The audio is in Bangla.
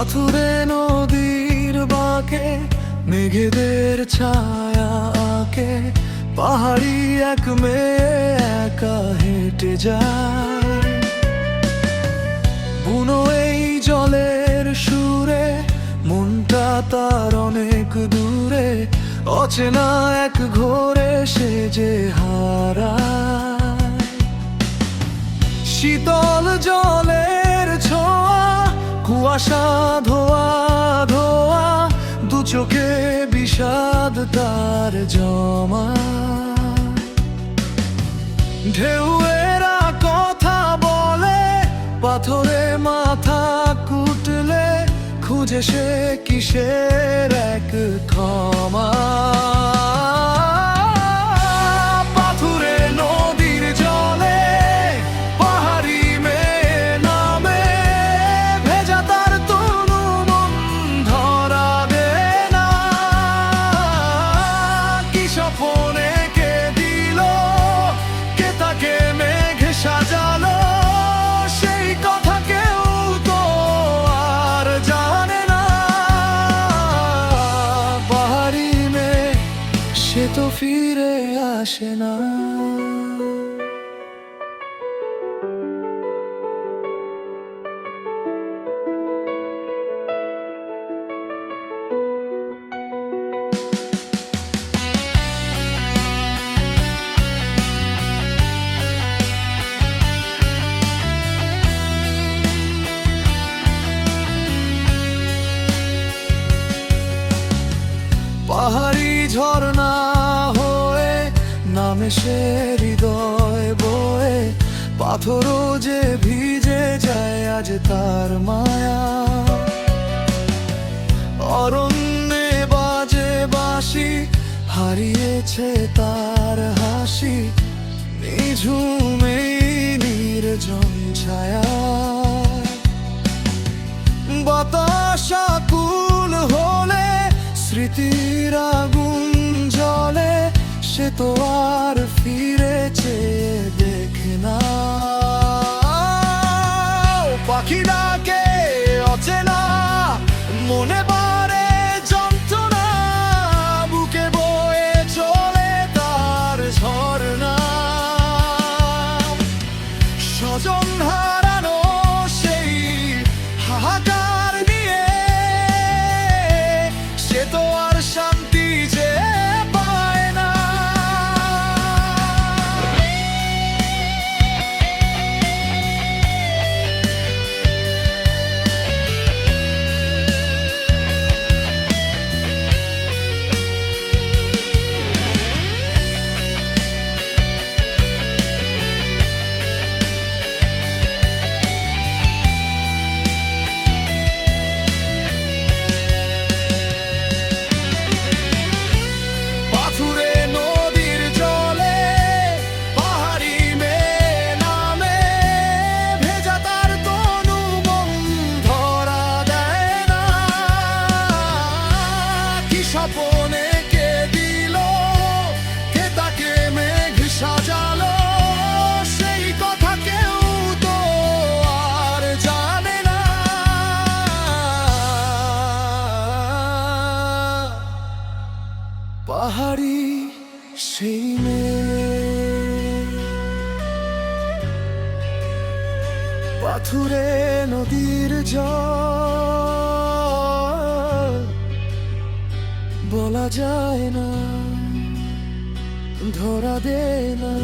পাথুরে নদীর বাঁকে মেঘেদের ছায়া আঁকে, পাহাড়ি এক মেয়ে একা হেঁটে যায়। বুনো এই জলের সুরে মনটা তার অনেক দূরে, অচেনা এক ঘোরে সে যে হারায়। শীতল জলের ছোঁয়া, কুয়াশা ধোয়া ধোয়া, দু চোখে বিষাদ তার জমা। ঢেউয়েরা কথা বলে, পাথরে মাথা কুটলে, খুঁজে সে কিসের এক ক্ষমা। পাথুরে নদীর জলে পাহাড়ি মেয়ে নামে, ভেজা তার তনু মন ধরা দে না। কি স্বপ্নে কে দিল, কে তাকে মেঘে সাজালো, সেই কথা কেউ তো আর জানে না। পাহাড়ি মেয়ে সে তো ফিরে আসে না। পাহাড়ি ঝর্ণা হয়ে নামে সে হৃদয় বয়ে, পাথরও যে ভিজে যায় আজ তার মায়া। অরণ্যে বাজে বাঁশি, হারিয়েছে তার হাসি, নিঝুম এই নির্জন ছায়া। বাতাস আকুল হলে, স্মৃতির আগুন জ্বলে, সে তো আর ফিরে চেয়ে দেখে না। পাখি ডাকে অচেনা, মনে বাড়ে যন্ত্রণা, বুকে বয়ে চলে তার ঝরনা। স্বজন হারানো সেই হাহাকার নিয়ে, সে তো আর শান্তি যে পায় না। পাথুরে নদীর জলে পাহাড়ি মেয়ে নামে, ভেজা তার তনু মন ধরা দেয় না। কি স্বপ্নে কে দিল, কে তাকে মেঘ সাজালো, সেই কথা কেউ তো আর জানে না। পাহাড়ি সেই মেয়ে, পাথুরে নদীর জল, বলা যায় না, ধরা দে না।